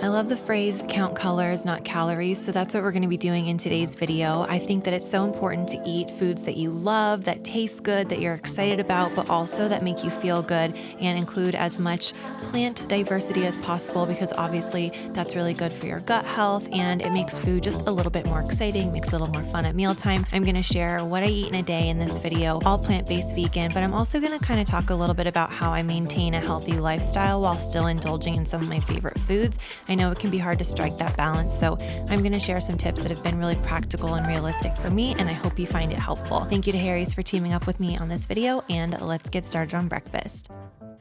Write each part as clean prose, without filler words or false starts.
I love the phrase count colors, not calories, so that's what we're gonna be doing in today's video. I think that it's so important to eat foods that you love, that taste good, that you're excited about, but also that make you feel good, and include as much plant diversity as possible, because obviously that's really good for your gut health and it makes food just a little bit more exciting, makes it a little more fun at mealtime. I'm gonna share what I eat in a day in this video, all plant-based vegan, but I'm also gonna kind of talk a little bit about how I maintain a healthy lifestyle while still indulging in some of my favorite foods. I know it can be hard to strike that balance, so I'm going to share some tips that have been really practical and realistic for me, and I hope you find it helpful. Thank you to Harry's for teaming up with me on this video, and let's get started on breakfast.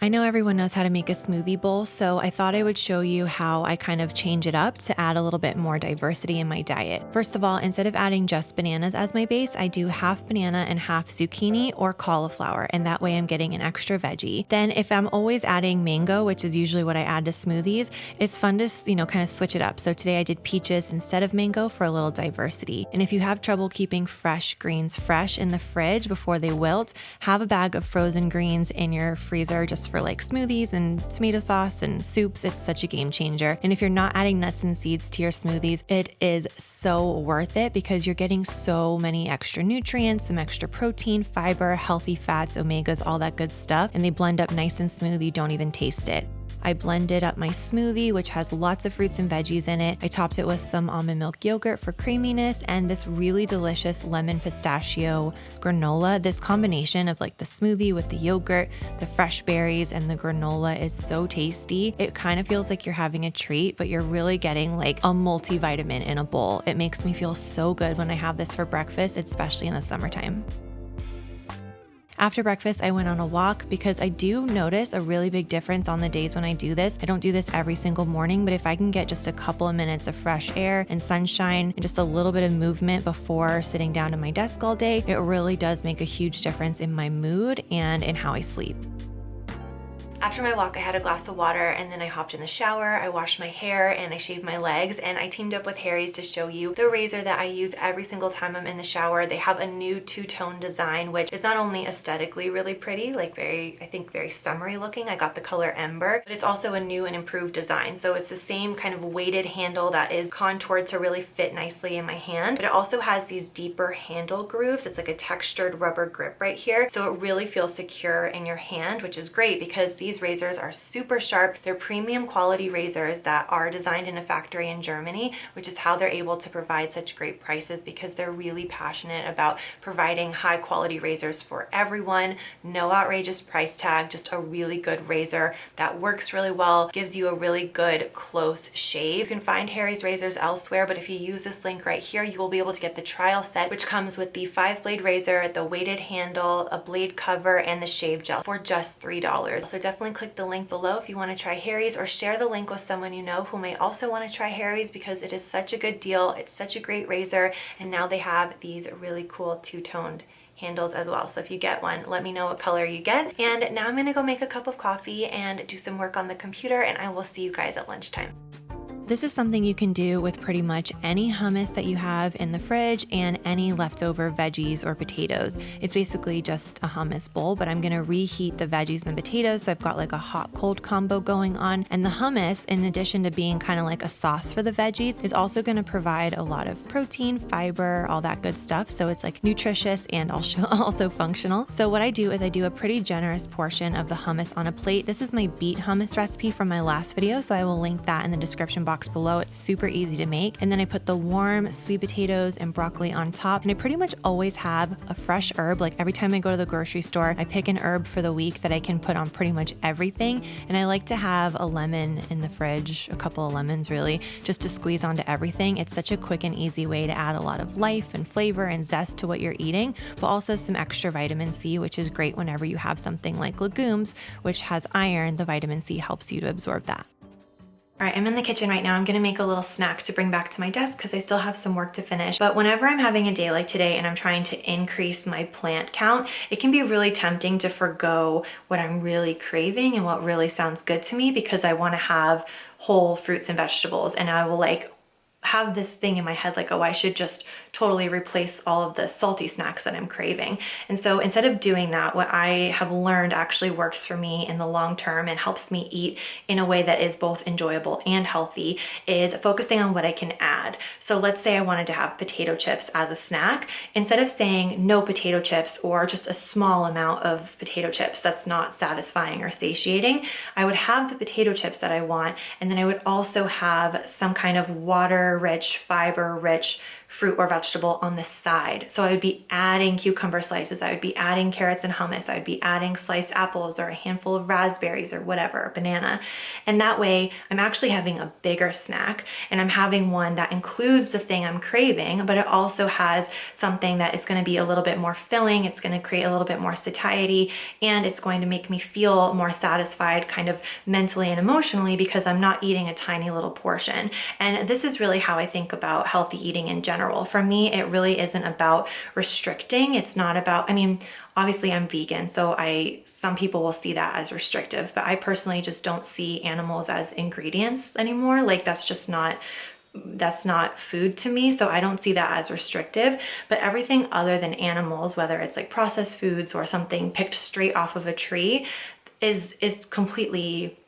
I know everyone knows how to make a smoothie bowl, so I thought I would show you how I kind of change it up to add a little bit more diversity in my diet. First of all, instead of adding just bananas as my base, I do half banana and half zucchini or cauliflower, and that way I'm getting an extra veggie. Then if I'm always adding mango, which is usually what I add to smoothies, it's fun to, kind of switch it up. So today I did peaches instead of mango for a little diversity. And if you have trouble keeping fresh greens fresh in the fridge before they wilt, have a bag of frozen greens in your freezer just for like smoothies and tomato sauce and soups. It's such a game changer. And if you're not adding nuts and seeds to your smoothies, it is so worth it because you're getting so many extra nutrients, some extra protein, fiber, healthy fats, omegas, all that good stuff. And they blend up nice and smooth. You don't even taste it. I blended up my smoothie, which has lots of fruits and veggies in it. I topped it with some almond milk yogurt for creaminess and this really delicious lemon pistachio granola. This combination of like the smoothie with the yogurt, the fresh berries, and the granola is so tasty. It kind of feels like you're having a treat, but you're really getting like a multivitamin in a bowl. It makes me feel so good when I have this for breakfast, especially in the summertime. After breakfast, I went on a walk because I do notice a really big difference on the days when I do this. I don't do this every single morning, but if I can get just a couple of minutes of fresh air and sunshine and just a little bit of movement before sitting down at my desk all day, it really does make a huge difference in my mood and in how I sleep. After my walk, I had a glass of water and then I hopped in the shower, I washed my hair and I shaved my legs, and I teamed up with Harry's to show you the razor that I use every single time I'm in the shower. They have a new two-tone design, which is not only aesthetically really pretty, like I think very summery looking. I got the color Ember, but it's also a new and improved design. So it's the same kind of weighted handle that is contoured to really fit nicely in my hand, but it also has these deeper handle grooves. It's like a textured rubber grip right here. So it really feels secure in your hand, which is great because these razors are super sharp. They're premium quality razors that are designed in a factory in Germany, which is how they're able to provide such great prices because they're really passionate about providing high quality razors for everyone. No outrageous price tag, just a really good razor that works really well, gives you a really good close shave. You can find Harry's razors elsewhere, but if you use this link right here, you will be able to get the trial set, which comes with the 5-blade razor, the weighted handle, a blade cover, and the shave gel for just $3. So definitely click the link below if you want to try Harry's, or share the link with someone you know who may also want to try Harry's because it is such a good deal. It's such a great razor, and now they have these really cool two-toned handles as well. So if you get one, let me know what color you get. And now I'm gonna go make a cup of coffee and do some work on the computer, and I will see you guys at lunchtime. This is something you can do with pretty much any hummus that you have in the fridge and any leftover veggies or potatoes. It's basically just a hummus bowl, but I'm gonna reheat the veggies and the potatoes, so I've got like a hot-cold combo going on. And the hummus, in addition to being kind of like a sauce for the veggies, is also gonna provide a lot of protein, fiber, all that good stuff. So it's like nutritious and also functional. So what I do is I do a pretty generous portion of the hummus on a plate. This is my beet hummus recipe from my last video, so I will link that in the description box below. It's super easy to make. And then I put the warm sweet potatoes and broccoli on top. And I pretty much always have a fresh herb. Like every time I go to the grocery store, I pick an herb for the week that I can put on pretty much everything. And I like to have a lemon in the fridge, a couple of lemons really, just to squeeze onto everything. It's such a quick and easy way to add a lot of life and flavor and zest to what you're eating, but also some extra vitamin C, which is great whenever you have something like legumes, which has iron. The vitamin C helps you to absorb that. All right, I'm in the kitchen right now. I'm gonna make a little snack to bring back to my desk because I still have some work to finish. But whenever I'm having a day like today and I'm trying to increase my plant count, it can be really tempting to forgo what I'm really craving and what really sounds good to me because I wanna have whole fruits and vegetables, and I will like have this thing in my head like, oh, I should just totally replace all of the salty snacks that I'm craving. And so instead of doing that, what I have learned actually works for me in the long term and helps me eat in a way that is both enjoyable and healthy is focusing on what I can add. So let's say I wanted to have potato chips as a snack. Instead of saying no potato chips or just a small amount of potato chips that's not satisfying or satiating, I would have the potato chips that I want, and then I would also have some kind of water-rich, fiber-rich fruit or vegetable on the side. So I would be adding cucumber slices, I would be adding carrots and hummus, I would be adding sliced apples or a handful of raspberries or whatever, a banana. And that way I'm actually having a bigger snack, and I'm having one that includes the thing I'm craving, but it also has something that is going to be a little bit more filling, it's going to create a little bit more satiety, and it's going to make me feel more satisfied kind of mentally and emotionally because I'm not eating a tiny little portion. And this is really how I think about healthy eating in general. For me, it really isn't about restricting. It's not about, I mean, obviously I'm vegan, so some people will see that as restrictive, but I personally just don't see animals as ingredients anymore. Like that's not food to me, so I don't see that as restrictive. But everything other than animals, whether it's like processed foods or something picked straight off of a tree, is completely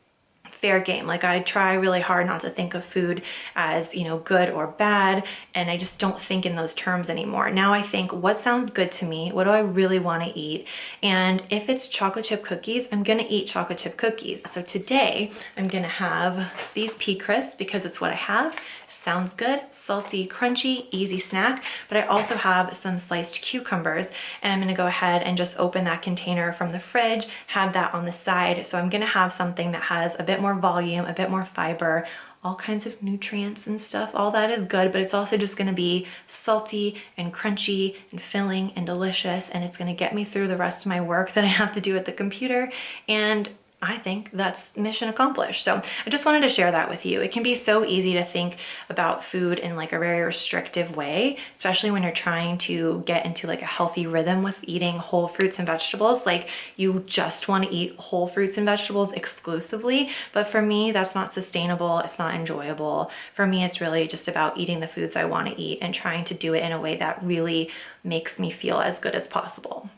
fair game. Like I try really hard not to think of food as, you know, good or bad, and I just don't think in those terms anymore. Now I think, what sounds good to me? What do I really want to eat? And if it's chocolate chip cookies, I'm gonna eat chocolate chip cookies. So today I'm gonna have these pea crisps because it's what I have. Sounds good, salty, crunchy, easy snack. But I also have some sliced cucumbers, and I'm gonna go ahead and just open that container from the fridge, have that on the side. So I'm gonna have something that has a bit more volume, a bit more fiber, all kinds of nutrients and stuff. All that is good, but it's also just gonna be salty and crunchy and filling and delicious, and it's gonna get me through the rest of my work that I have to do at the computer. And I think that's mission accomplished. So I just wanted to share that with you. It can be so easy to think about food in like a very restrictive way, especially when you're trying to get into like a healthy rhythm with eating whole fruits and vegetables. Like you just want to eat whole fruits and vegetables exclusively. But for me, that's not sustainable. It's not enjoyable. For me, it's really just about eating the foods I want to eat and trying to do it in a way that really makes me feel as good as possible.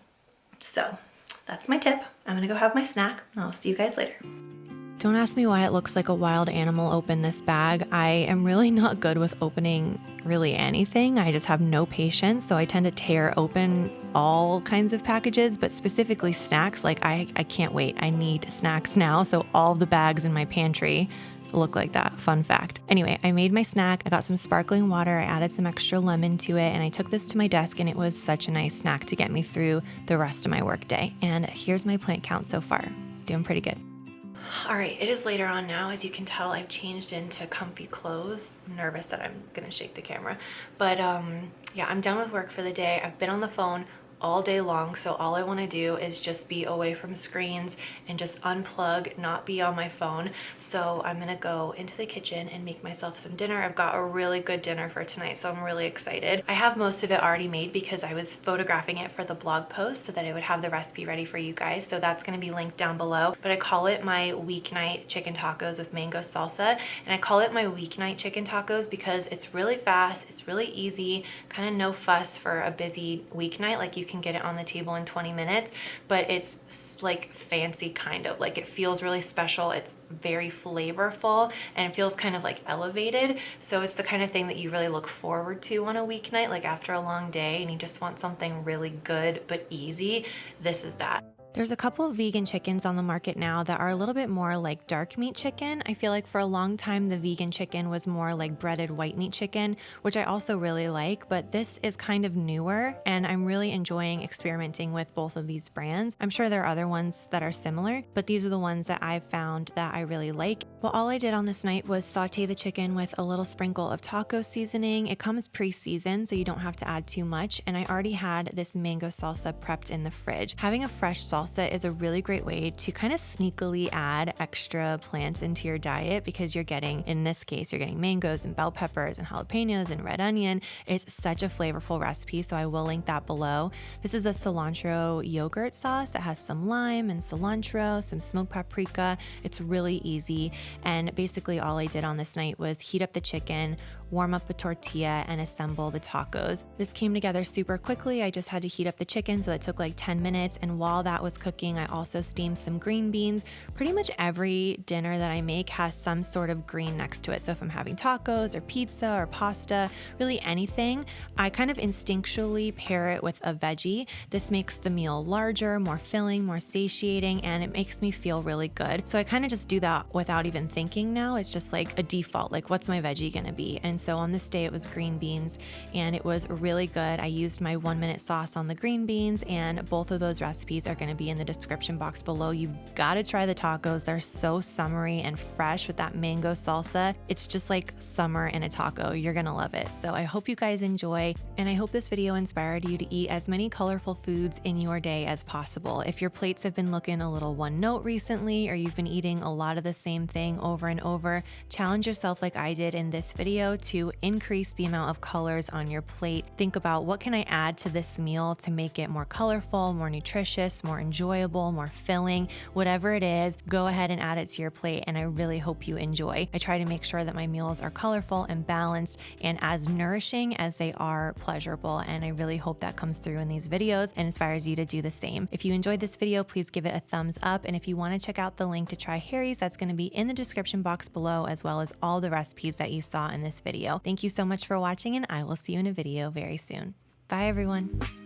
So that's my tip. I'm gonna go have my snack, and I'll see you guys later. Don't ask me why it looks like a wild animal opened this bag. I am really not good with opening really anything. I just have no patience, so I tend to tear open all kinds of packages, but specifically snacks. Like I can't wait. I need snacks now, so all the bags in my pantry look like that. Fun fact. Anyway, I made my snack. I got some sparkling water. I added some extra lemon to it, and I took this to my desk, and it was such a nice snack to get me through the rest of my workday. And here's my plant count so far. Doing pretty good. All right, it is later on now. As you can tell, I've changed into comfy clothes. I'm nervous that I'm gonna shake the camera. But yeah, I'm done with work for the day. I've been on the phone all day long, so all I want to do is just be away from screens and just unplug, not be on my phone. So I'm gonna go into the kitchen and make myself some dinner. I've got a really good dinner for tonight, so I'm really excited. I have most of it already made because I was photographing it for the blog post so that I would have the recipe ready for you guys, so that's going to be linked down below. But I call it my weeknight chicken tacos with mango salsa, and I call it my weeknight chicken tacos because it's really fast, it's really easy, kind of no fuss for a busy weeknight. Like you can get it on the table in 20 minutes, but it's like fancy kind of. Like it feels really special, it's very flavorful, and it feels kind of like elevated. So it's the kind of thing that you really look forward to on a weeknight, like after a long day and you just want something really good but easy. This is that. There's a couple of vegan chickens on the market now that are a little bit more like dark meat chicken. I feel like for a long time, the vegan chicken was more like breaded white meat chicken, which I also really like, but this is kind of newer and I'm really enjoying experimenting with both of these brands. I'm sure there are other ones that are similar, but these are the ones that I've found that I really like. Well, all I did on this night was saute the chicken with a little sprinkle of taco seasoning. It comes pre-seasoned, so you don't have to add too much. And I already had this mango salsa prepped in the fridge. Having a fresh salsa salsa is a really great way to kind of sneakily add extra plants into your diet because you're getting, in this case, you're getting mangoes and bell peppers and jalapenos and red onion. It's such a flavorful recipe, so I will link that below. This is a cilantro yogurt sauce that has some lime and cilantro, some smoked paprika. It's really easy, and basically all I did on this night was heat up the chicken, warm up a tortilla, and assemble the tacos. This came together super quickly. I just had to heat up the chicken, so it took like 10 minutes, and while that was cooking, I also steamed some green beans. Pretty much every dinner that I make has some sort of green next to it. So if I'm having tacos or pizza or pasta, really anything, I kind of instinctually pair it with a veggie. This makes the meal larger, more filling, more satiating, and it makes me feel really good. So I kind of just do that without even thinking now. It's just like a default, like what's my veggie gonna be? And so on this day it was green beans, and it was really good. I used my 1-minute sauce on the green beans, and both of those recipes are gonna be in the description box below. You've gotta try the tacos. They're so summery and fresh with that mango salsa. It's just like summer in a taco. You're gonna love it. So I hope you guys enjoy, and I hope this video inspired you to eat as many colorful foods in your day as possible. If your plates have been looking a little one note recently, or you've been eating a lot of the same thing over and over, challenge yourself like I did in this video to increase the amount of colors on your plate. Think about, what can I add to this meal to make it more colorful, more nutritious, more enjoyable, more filling? Whatever it is, go ahead and add it to your plate, and I really hope you enjoy. I try to make sure that my meals are colorful and balanced and as nourishing as they are pleasurable, and I really hope that comes through in these videos and inspires you to do the same. If you enjoyed this video, please give it a thumbs up, and if you want to check out the link to try Harry's, that's going to be in the description box below, as well as all the recipes that you saw in this video. Thank you so much for watching, and I will see you in a video very soon. Bye everyone.